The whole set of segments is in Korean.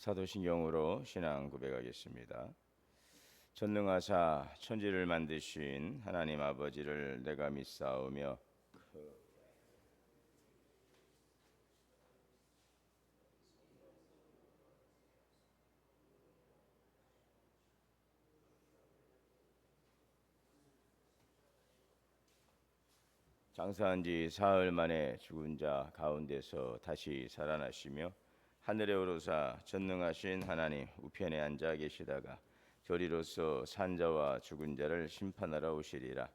사도신경으로 신앙 고백하겠습니다. 전능하사 천지를 만드신 하나님 아버지를 내가 믿사오며 장사한 지 사흘 만에 죽은 자 가운데서 다시 살아나시며 하늘에 오르사 전능하신 하나님 우편에 앉아 계시다가 저리로서 산자와 죽은 자를 심판하러 오시리라.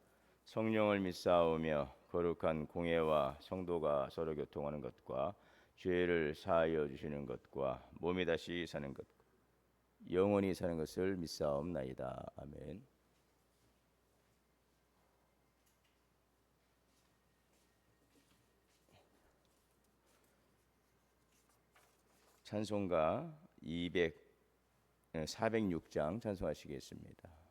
성령을 믿사오며 거룩한 공회와 성도가 서로 교통하는 것과 죄를 사하여 주시는 것과 몸이 다시 사는 것 영원히 사는 것을 믿사옵나이다. 아멘. 찬송가 406장 찬송하시겠습니다.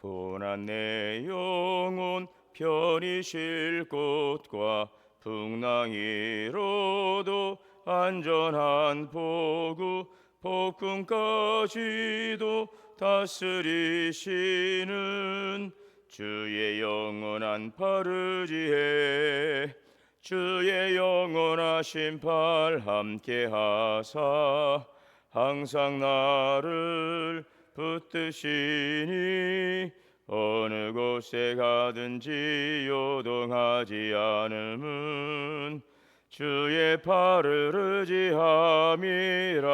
고난 내 영혼 편히 쉴 곳과 풍랑이로도 안전한 보구 폭풍까지도 다스리시는 주의 영원한 파르지에 주의 영원하신 팔 함께하사 항상 나를 붙드시니 어느 곳에 가든지 요동하지 않음은 주의 팔을 의지함이라.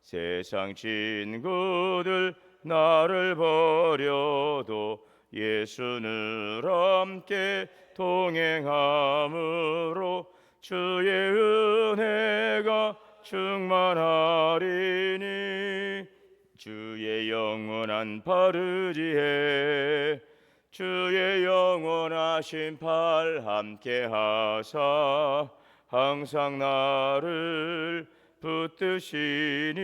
세상 친구들 나를 버려도 예수는 함께 동행함으로 주의 은혜가 충만하리니 주의 영원한 파르지에 주의 영원하신 팔 함께하사 항상 나를 붙드시니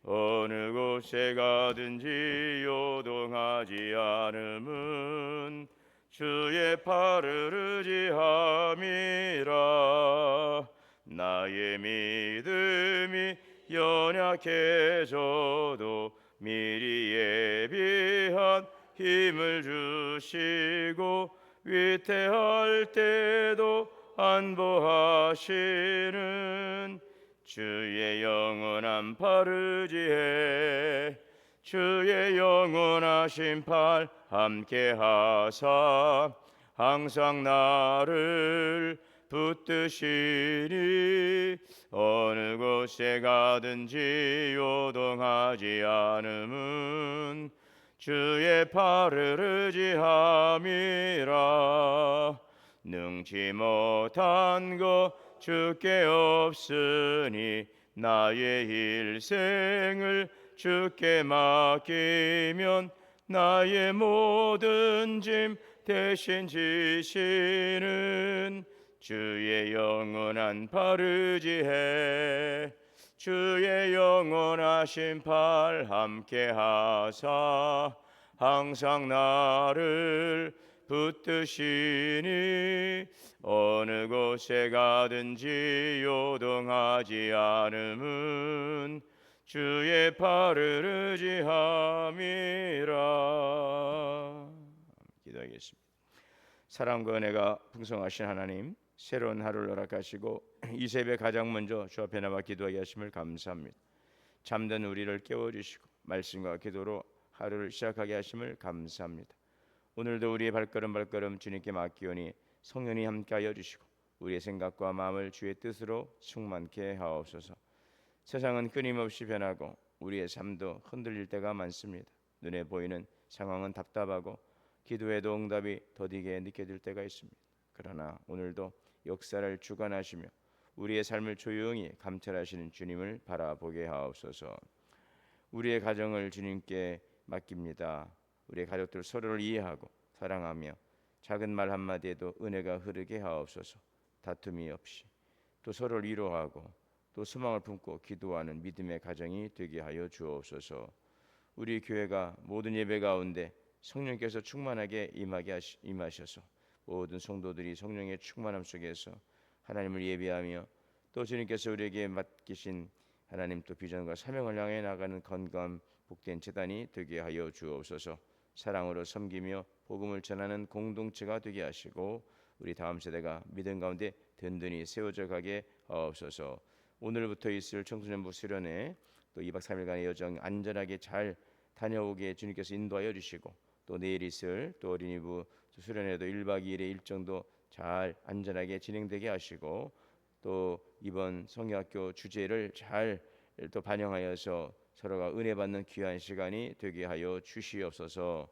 어느 곳에 가든지 요동하지 않음은 주의 팔을 의지함이라. 나의 믿음이 연약해져도 미리 예비한 힘을 주시고 위태할 때도 안보하시는 주의 영원한 파르지에 주의 영원하신 팔 함께하사 항상 나를 붙드시니 어느 곳에 가든지 요동하지 않음은 주의 팔을 의지함이라. 능치 못한 것 주께 없으니 나의 일생을 주께 맡기면 나의 모든 짐 대신 지시는 주의 영원한 파르지에 주의 영원하신 팔 함께하사 항상 나를 붙드시니 어느 곳에 가든지 요동하지 않음은 주의 팔을 의지함이라. 기도하겠습니다. 사랑과 은혜가 풍성하신 하나님, 새로운 하루를 허락하시고 이 새벽 가장 먼저 주 앞에 나와 기도하게 하심을 감사합니다. 잠든 우리를 깨워주시고 말씀과 기도로 하루를 시작하게 하심을 감사합니다. 오늘도 우리의 발걸음 주님께 맡기오니 성령이 함께하여 주시고 우리의 생각과 마음을 주의 뜻으로 충만케 하옵소서. 세상은 끊임없이 변하고 우리의 삶도 흔들릴 때가 많습니다. 눈에 보이는 상황은 답답하고 기도에도 응답이 더디게 느껴질 때가 있습니다. 그러나 오늘도 역사를 주관하시며 우리의 삶을 조용히 감찰하시는 주님을 바라보게 하옵소서. 우리의 가정을 주님께 맡깁니다. 우리의 가족들 서로를 이해하고 사랑하며 작은 말 한마디에도 은혜가 흐르게 하옵소서. 다툼이 없이 또 서로를 위로하고 또 소망을 품고 기도하는 믿음의 가정이 되게 하여 주옵소서. 우리 교회가 모든 예배 가운데 성령께서 충만하게 임하셔서 모든 성도들이 성령의 충만함 속에서 하나님을 예배하며 또 주님께서 우리에게 맡기신 하나님 또 비전과 사명을 향해 나가는 건강한 복된 제단이 되게 하여 주옵소서. 사랑으로 섬기며 복음을 전하는 공동체가 되게 하시고 우리 다음 세대가 믿음 가운데 든든히 세워져 가게 하옵소서. 오늘부터 있을 청소년부 수련회 또 2박 3일간의 여정 안전하게 잘 다녀오게 주님께서 인도하여 주시고 또 내일 있을 또 어린이부 수련회도 1박 2일의 일정도 잘 안전하게 진행되게 하시고 또 이번 성경학교 주제를 잘 또 반영하여서 서로가 은혜 받는 귀한 시간이 되게 하여 주시옵소서.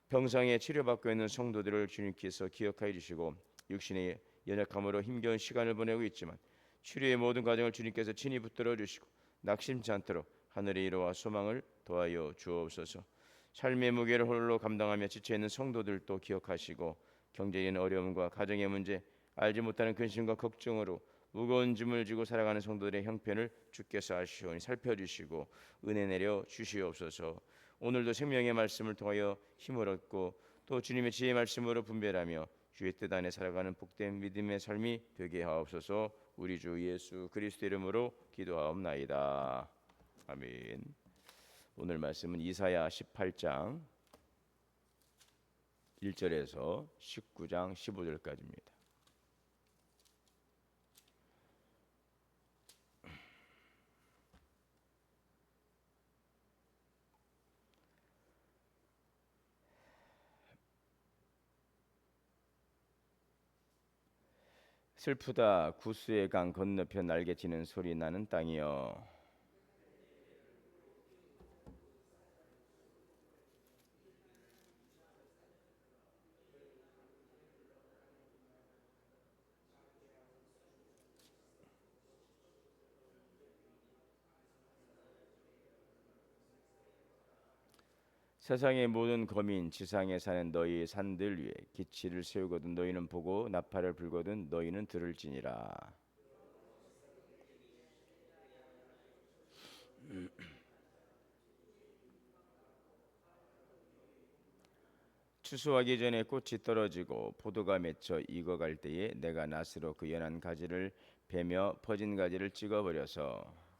병상에 치료받고 있는 성도들을 주님께서 기억하여 주시고 육신의 연약함으로 힘겨운 시간을 보내고 있지만 치료의 모든 과정을 주님께서 친히 붙들어 주시고 낙심치 않도록 하늘의 위로와 소망을 더하여 주옵소서. 삶의 무게를 홀로 감당하며 지쳐있는 성도들도 기억하시고 경제적인 어려움과 가정의 문제 알지 못하는 근심과 걱정으로 무거운 짐을 지고 살아가는 성도들의 형편을 주께서 아시오니 살펴주시고 은혜 내려 주시옵소서. 오늘도 생명의 말씀을 통하여 힘을 얻고 또 주님의 지혜의 말씀으로 분별하며 주의 뜻 안에 살아가는 복된 믿음의 삶이 되게 하옵소서. 우리 주 예수 그리스도 이름으로 기도하옵나이다. 아멘. 오늘 말씀은 이사야 18장 1절에서 19장 15절까지입니다. 슬프다 구스의 강 건너편 날개치는 소리 나는 땅이여. 세상의 모든 거민 지상에 사는 너희 산들 위에 기치를 세우거든 너희는 보고 나팔을 불거든 너희는 들을지니라. 추수하기 전에 꽃이 떨어지고 포도가 맺혀 익어갈 때에 내가 낫으로 그 연한 가지를 베며 퍼진 가지를 찍어버려서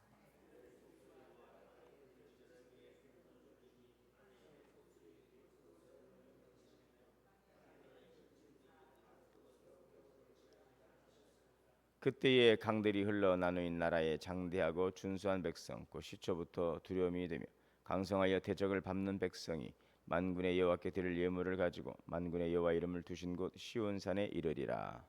그때에 강들이 흘러 나누인 나라의 장대하고 준수한 백성 곧 시초부터 두려움이 되며 강성하여 대적을 밟는 백성이 만군의 여호와께 드릴 예물을 가지고 만군의 여호와 이름을 두신 곳 시온산에 이르리라.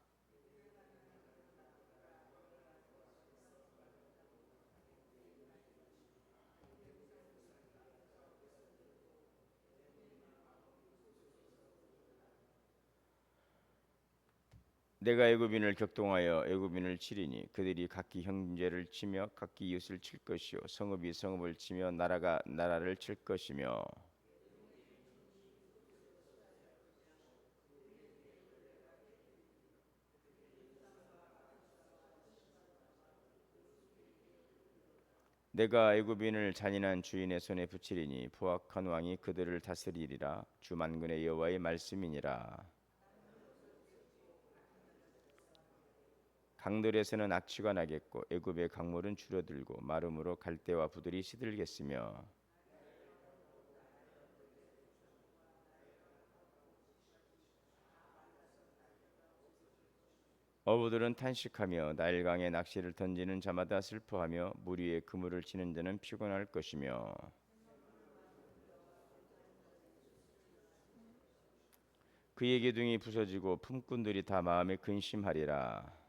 내가 애굽인을 격동하여 애굽인을 치리니 그들이 각기 형제를 치며 각기 이웃을 칠 것이요 성읍이 성읍을 치며 나라가 나라를 칠 것이며 내가 애굽인을 잔인한 주인의 손에 붙이리니 포악한 왕이 그들을 다스리리라. 주 만군의 여호와의 말씀이니라. 강들에서는 악취가 나겠고 애굽의 강물은 줄어들고 마름으로 갈대와 부들이 시들겠으며 어부들은 탄식하며 나일강에 낚시를 던지는 자마다 슬퍼하며 물 위에 그물을 치는 자는 피곤할 것이며 그의 기둥이 부서지고 품꾼들이 다 마음에 근심하리라.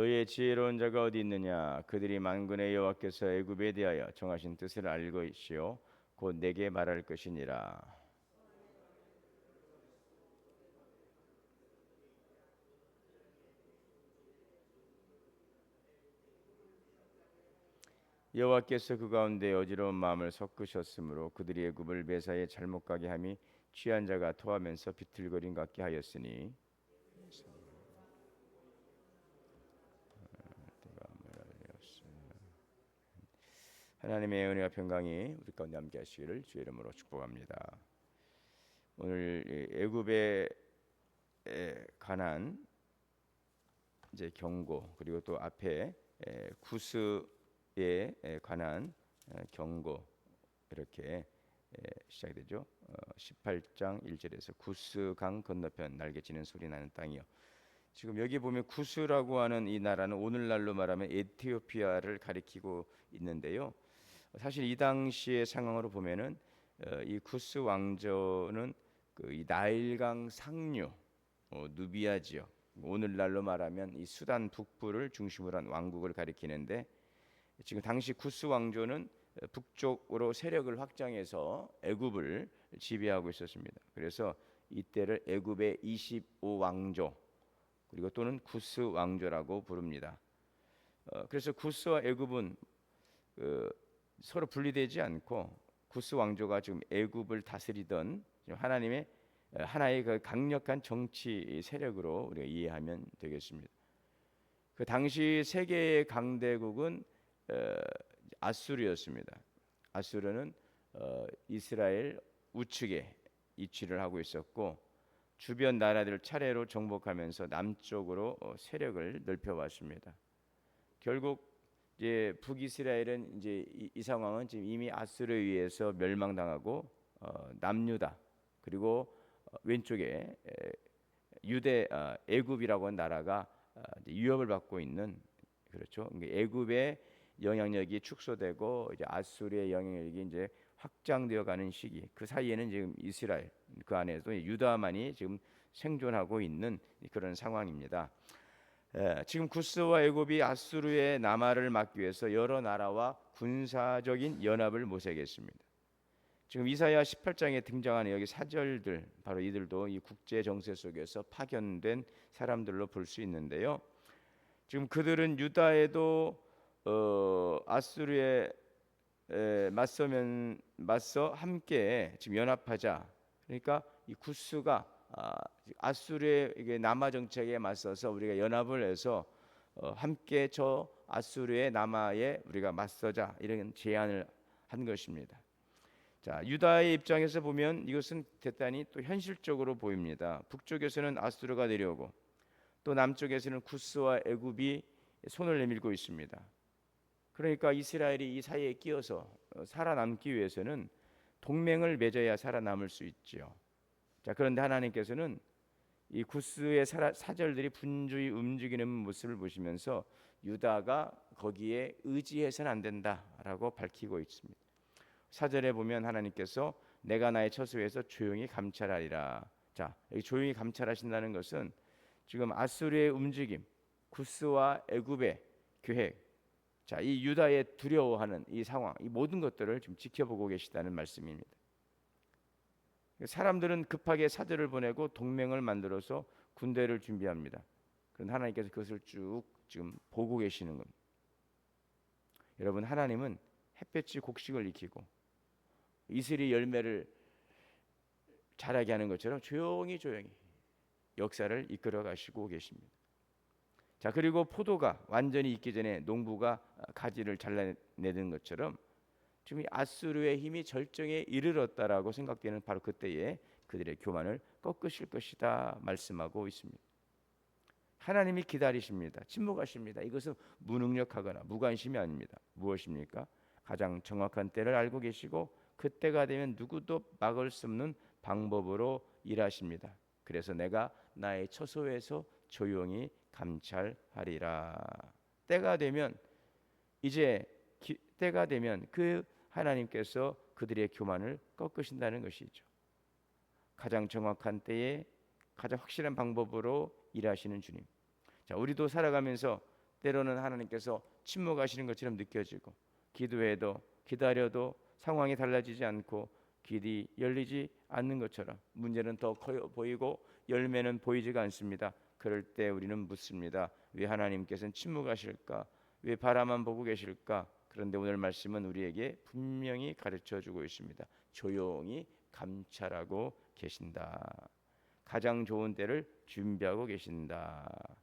너의 지혜로운 자가 어디 있느냐? 그들이 만군의 여호와께서 애굽에 대하여 정하신 뜻을 알고 있시오. 곧 내게 말할 것이니라. 여호와께서 그 가운데 어지러운 마음을 섞으셨으므로 그들이 애굽을 매사에 잘못 가게 함이 취한 자가 토하면서 비틀거림 같게 하였으니 하나님의 은혜와 평강이 우리 가운데 함께하시기를 주의 이름으로 축복합니다. 오늘 애굽에 관한 이제 경고, 그리고 또 앞에 구스에 관한 경고, 이렇게 시작이 되죠. 18장 1절에서 구스 강 건너편 날개치는 소리 나는 땅이요. 지금 여기 보면 구스라고 하는 이 나라는 오늘날로 말하면 에티오피아를 가리키고 있는데요. 사실 이 당시의 상황으로 보면은 이 구스 왕조는 이 나일강 상류 누비아 지역, 오늘날로 말하면 이 수단 북부를 중심으로 한 왕국을 가리키는데, 지금 당시 구스 왕조는 북쪽으로 세력을 확장해서 애굽을 지배하고 있었습니다. 그래서 이때를 애굽의 25왕조, 그리고 또는 구스 왕조라고 부릅니다. 그래서 구스와 애굽은 서로 분리되지 않고 구스 왕조가 지금 애굽을 다스리던 하나님의 하나의 그 강력한 정치 세력으로 우리가 이해하면 되겠습니다. 그 당시 세계의 강대국은 아수르였습니다. 아수르는 이스라엘 우측에 위치를 하고 있었고, 주변 나라들을 차례로 정복하면서 남쪽으로 세력을 넓혀왔습니다. 결국 이제 북이스라엘은 이제 이 상황은 지금 이미 아수르에 의해서 멸망당하고 남유다, 그리고 왼쪽에 유대 애굽이라고 하는 나라가 위협을 받고 있는, 그렇죠. 애굽의 영향력이 축소되고 이제 아수르의 영향력이 이제 확장되어 가는 시기, 그 사이에는 지금 이스라엘, 그 안에도 유다만이 지금 생존하고 있는 그런 상황입니다. 지금 구스와 애굽이 아수르의 남하를 막기 위해서 여러 나라와 군사적인 연합을 모색했습니다. 지금 이사야 18장에 등장하는 여기 사절들, 바로 이들도 이 국제 정세 속에서 파견된 사람들로 볼 수 있는데요. 지금 그들은 유다에도 아수르에 맞서 함께 지금 연합하자. 그러니까 이 구스가 아수르의 남하 정책에 맞서서 우리가 연합을 해서 함께 저 아수르의 남하에 우리가 맞서자, 이런 제안을 한 것입니다. 자, 유다의 입장에서 보면 이것은 대단히 또 현실적으로 보입니다. 북쪽에서는 아수르가 내려오고 또 남쪽에서는 구스와 애굽이 손을 내밀고 있습니다. 그러니까 이스라엘이 이 사이에 끼어서 살아남기 위해서는 동맹을 맺어야 살아남을 수 있지요. 자, 그런데 하나님께서는 이 구스의 사절들이 분주히 움직이는 모습을 보시면서 유다가 거기에 의지해서는 안 된다라고 밝히고 있습니다. 사절에 보면 하나님께서 내가 나의 처소에서 조용히 감찰하리라. 자, 여기 조용히 감찰하신다는 것은 지금 아수르의 움직임, 구스와 애굽의 계획, 자, 이 유다의 두려워하는 이 상황, 이 모든 것들을 지금 지켜보고 계시다는 말씀입니다. 사람들은 급하게 사절을 보내고 동맹을 만들어서 군대를 준비합니다. 그런데 하나님께서 그것을 쭉 지금 보고 계시는 겁니다. 여러분, 하나님은 햇볕이 곡식을 익히고 이슬이 열매를 자라게 하는 것처럼 조용히 역사를 이끌어 가시고 계십니다. 자, 그리고 포도가 완전히 익기 전에 농부가 가지를 잘라내는 것처럼 지금 아수르의 힘이 절정에 이르렀다라고 생각되는 바로 그때에 그들의 교만을 꺾으실 것이다 말씀하고 있습니다. 하나님이 기다리십니다. 침묵하십니다. 이것은 무능력하거나 무관심이 아닙니다. 무엇입니까? 가장 정확한 때를 알고 계시고 그때가 되면 누구도 막을 수 없는 방법으로 일하십니다. 그래서 내가 나의 처소에서 조용히 감찰하리라. 때가 되면 때가 되면 그 하나님께서 그들의 교만을 꺾으신다는 것이죠. 가장 정확한 때에 가장 확실한 방법으로 일하시는 주님. 자, 우리도 살아가면서 때로는 하나님께서 침묵하시는 것처럼 느껴지고 기도해도 기다려도 상황이 달라지지 않고 길이 열리지 않는 것처럼 문제는 더 커 보이고 열매는 보이지가 않습니다. 그럴 때 우리는 묻습니다. 왜 하나님께서는 침묵하실까? 왜 바라만 보고 계실까? 그런데 오늘 말씀은 우리에게 분명히 가르쳐주고 있습니다. 조용히 감찰하고 계신다. 가장 좋은 때를 준비하고 계신다.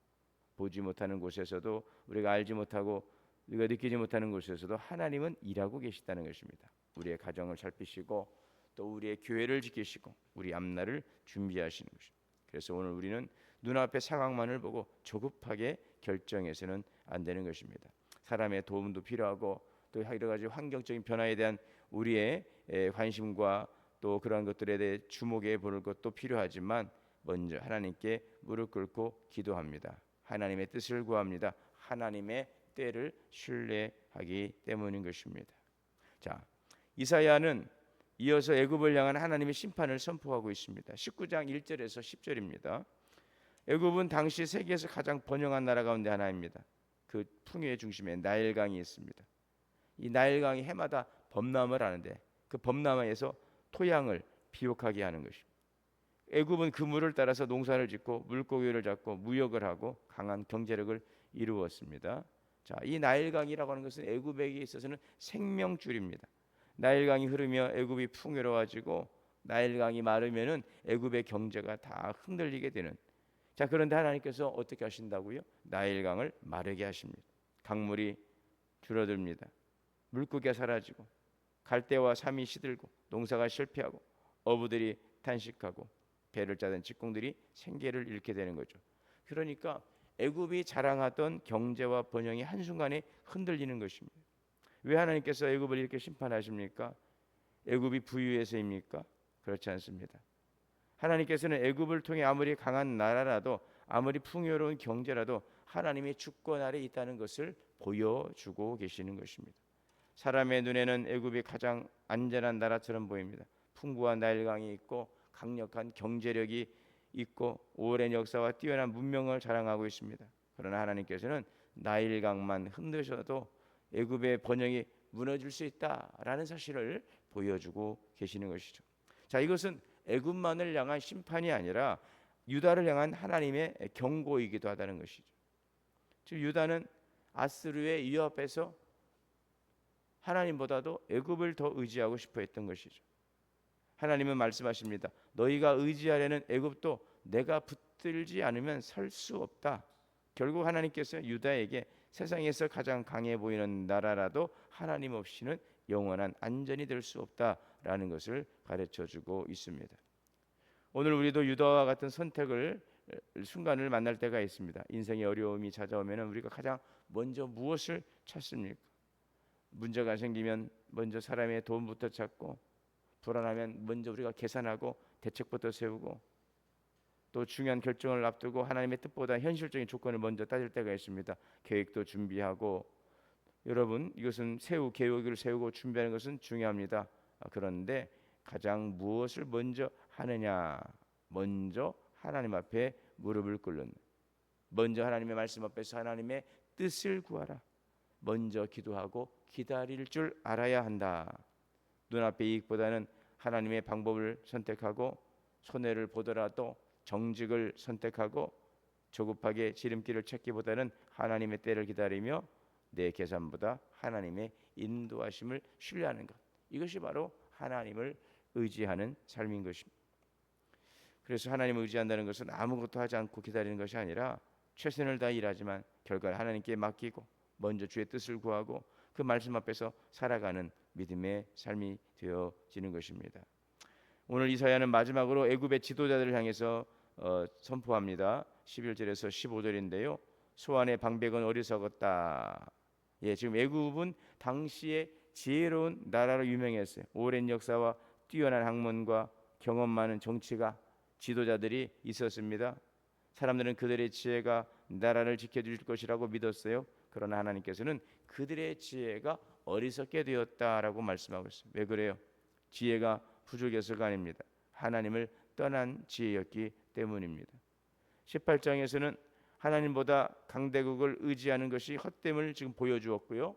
보지 못하는 곳에서도, 우리가 알지 못하고 우리가 느끼지 못하는 곳에서도 하나님은 일하고 계시다는 것입니다. 우리의 가정을 살피시고 또 우리의 교회를 지키시고 우리 앞날을 준비하시는 것입니다. 그래서 오늘 우리는 눈앞의 상황만을 보고 조급하게 결정해서는 안 되는 것입니다. 사람의 도움도 필요하고 또 여러 가지 환경적인 변화에 대한 우리의 관심과 또 그러한 것들에 대해 주목해 볼 것도 필요하지만 먼저 하나님께 무릎 꿇고 기도합니다. 하나님의 뜻을 구합니다. 하나님의 때를 신뢰하기 때문인 것입니다. 자, 이사야는 이어서 애굽을 향한 하나님의 심판을 선포하고 있습니다. 19장 1절에서 10절입니다. 애굽은 당시 세계에서 가장 번영한 나라 가운데 하나입니다. 그 풍요의 중심에 나일강이 있습니다. 이 나일강이 해마다 범람을 하는데 그 범람에서 토양을 비옥하게 하는 것입니다. 애굽은 그 물을 따라서 농사를 짓고 물고기를 잡고 무역을 하고 강한 경제력을 이루었습니다. 자, 이 나일강이라고 하는 것은 애굽에게 있어서는 생명줄입니다. 나일강이 흐르며 애굽이 풍요로워지고 나일강이 마르면은 애굽의 경제가 다 흔들리게 되는. 자, 그런데 하나님께서 어떻게 하신다고요? 나일강을 마르게 하십니다. 강물이 줄어듭니다. 물고기가 사라지고 갈대와 삼이 시들고 농사가 실패하고 어부들이 탄식하고 배를 짜던 직공들이 생계를 잃게 되는 거죠. 그러니까 애굽이 자랑하던 경제와 번영이 한순간에 흔들리는 것입니다. 왜 하나님께서 애굽을 이렇게 심판하십니까? 애굽이 부유해서입니까? 그렇지 않습니다. 하나님께서는 애굽을 통해 아무리 강한 나라라도 아무리 풍요로운 경제라도 하나님의 주권 아래 있다는 것을 보여주고 계시는 것입니다. 사람의 눈에는 애굽이 가장 안전한 나라처럼 보입니다. 풍부한 나일강이 있고 강력한 경제력이 있고 오랜 역사와 뛰어난 문명을 자랑하고 있습니다. 그러나 하나님께서는 나일강만 흔드셔도 애굽의 번영이 무너질 수 있다라는 사실을 보여주고 계시는 것이죠. 자, 이것은 애굽만을 향한 심판이 아니라 유다를 향한 하나님의 경고이기도 하다는 것이죠. 즉 유다는 아스루의 위협에서 하나님보다도 애굽을 더 의지하고 싶어 했던 것이죠. 하나님은 말씀하십니다. 너희가 의지하려는 애굽도 내가 붙들지 않으면 설 수 없다. 결국 하나님께서 유다에게 세상에서 가장 강해 보이는 나라라도 하나님 없이는 영원한 안전이 될 수 없다라는 것을 가르쳐주고 있습니다. 오늘 우리도 유다와 같은 선택을 순간을 만날 때가 있습니다. 인생의 어려움이 찾아오면 우리가 가장 먼저 무엇을 찾습니까? 문제가 생기면 먼저 사람의 도움부터 찾고, 불안하면 먼저 우리가 계산하고 대책부터 세우고, 또 중요한 결정을 앞두고 하나님의 뜻보다 현실적인 조건을 먼저 따질 때가 있습니다. 계획도 준비하고, 여러분 이것은 계획을 세우고 준비하는 것은 중요합니다. 그런데 가장 무엇을 먼저 하느냐? 먼저 하나님 앞에 무릎을 꿇는, 먼저 하나님의 말씀 앞에서 하나님의 뜻을 구하라. 먼저 기도하고 기다릴 줄 알아야 한다. 눈앞의 이익보다는 하나님의 방법을 선택하고, 손해를 보더라도 정직을 선택하고, 조급하게 지름길을 찾기보다는 하나님의 때를 기다리며 내 계산보다 하나님의 인도하심을 신뢰하는 것, 이것이 바로 하나님을 의지하는 삶인 것입니다. 그래서 하나님을 의지한다는 것은 아무것도 하지 않고 기다리는 것이 아니라 최선을 다해 일하지만 결과를 하나님께 맡기고 먼저 주의 뜻을 구하고 그 말씀 앞에서 살아가는 믿음의 삶이 되어지는 것입니다. 오늘 이사야는 마지막으로 애굽의 지도자들을 향해서 선포합니다. 11절에서 15절인데요. 소환의 방백은 어리석었다. 지금 애굽은 당시에 지혜로운 나라로 유명했어요. 오랜 역사와 뛰어난 학문과 경험 많은 정치가, 지도자들이 있었습니다. 사람들은 그들의 지혜가 나라를 지켜줄 것이라고 믿었어요. 그러나 하나님께서는 그들의 지혜가 어리석게 되었다라고 말씀하고 있어요. 왜 그래요? 지혜가 부족해서가 아닙니다. 하나님을 떠난 지혜였기 때문입니다. 18장에서는 하나님보다 강대국을 의지하는 것이 헛됨을 지금 보여주었고요.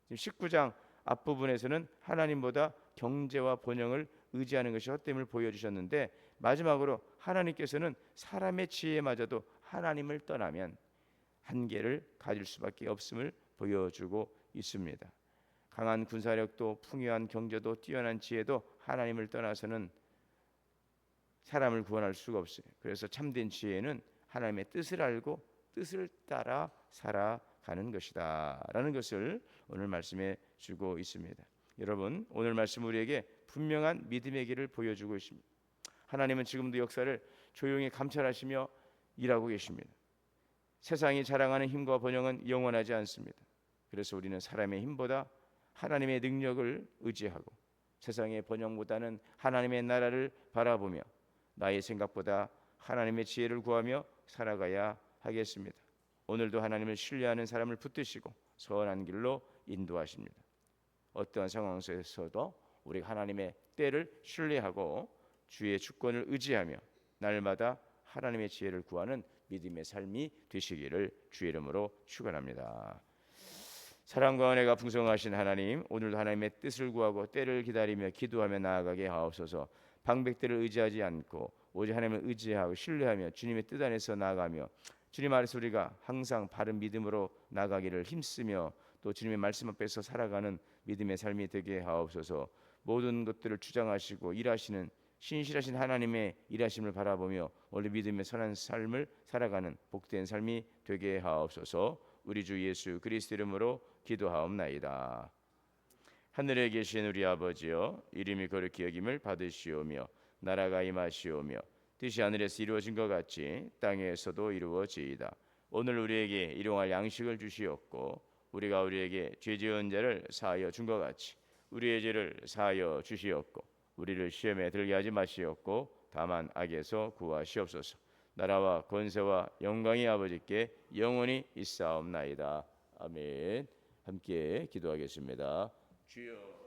지금 19장 앞부분에서는 하나님보다 경제와 번영을 의지하는 것이 헛됨을 보여주셨는데, 마지막으로 하나님께서는 사람의 지혜마저도 하나님을 떠나면 한계를 가질 수밖에 없음을 보여주고 있습니다. 강한 군사력도 풍요한 경제도 뛰어난 지혜도 하나님을 떠나서는 사람을 구원할 수가 없어요. 그래서 참된 지혜는 하나님의 뜻을 알고 뜻을 따라 살아가는 것이다라는 것을 오늘 말씀해 주고 있습니다. 여러분, 오늘 말씀 우리에게 분명한 믿음의 길을 보여주고 있습니다. 하나님은 지금도 역사를 조용히 감찰하시며 일하고 계십니다. 세상이 자랑하는 힘과 번영은 영원하지 않습니다. 그래서 우리는 사람의 힘보다 하나님의 능력을 의지하고 세상의 번영보다는 하나님의 나라를 바라보며 나의 생각보다 하나님의 지혜를 구하며 살아가야 하겠습니다. 오늘도 하나님을 신뢰하는 사람을 붙드시고 선한 길로 인도하십니다. 어떠한 상황 속에서도 우리가 하나님의 때를 신뢰하고 주의 주권을 의지하며 날마다 하나님의 지혜를 구하는 믿음의 삶이 되시기를 주의 이름으로 축원합니다. 사랑과 은혜가 풍성하신 하나님, 오늘도 하나님의 뜻을 구하고 때를 기다리며 기도하며 나아가게 하옵소서. 방백들을 의지하지 않고 오직 하나님을 의지하고 신뢰하며 주님의 뜻 안에서 나아가며 주님 아래서 우리가 항상 바른 믿음으로 나아가기를 힘쓰며 또 주님의 말씀 앞에서 살아가는 믿음의 삶이 되게 하옵소서. 모든 것들을 주장하시고 일하시는 신실하신 하나님의 일하심을 바라보며 원래 믿음의 선한 삶을 살아가는 복된 삶이 되게 하옵소서. 우리 주 예수 그리스도 이름으로 기도하옵나이다. 하늘에 계신 우리 아버지여, 이름이 거룩히 여김을 받으시오며 나라가 임하시오며 뜻이 하늘에서 이루어진 것 같이 땅에서도 이루어지이다. 오늘 우리에게 일용할 양식을 주시옵고 우리가 우리에게 죄 지은 자를 사하여 준 것 같이 우리의 죄를 사하여 주시옵고 우리를 시험에 들게 하지 마시옵고 다만 악에서 구하시옵소서. 나라와 권세와 영광이 아버지께 영원히 있사옵나이다. 아멘. 함께 기도하겠습니다. 주여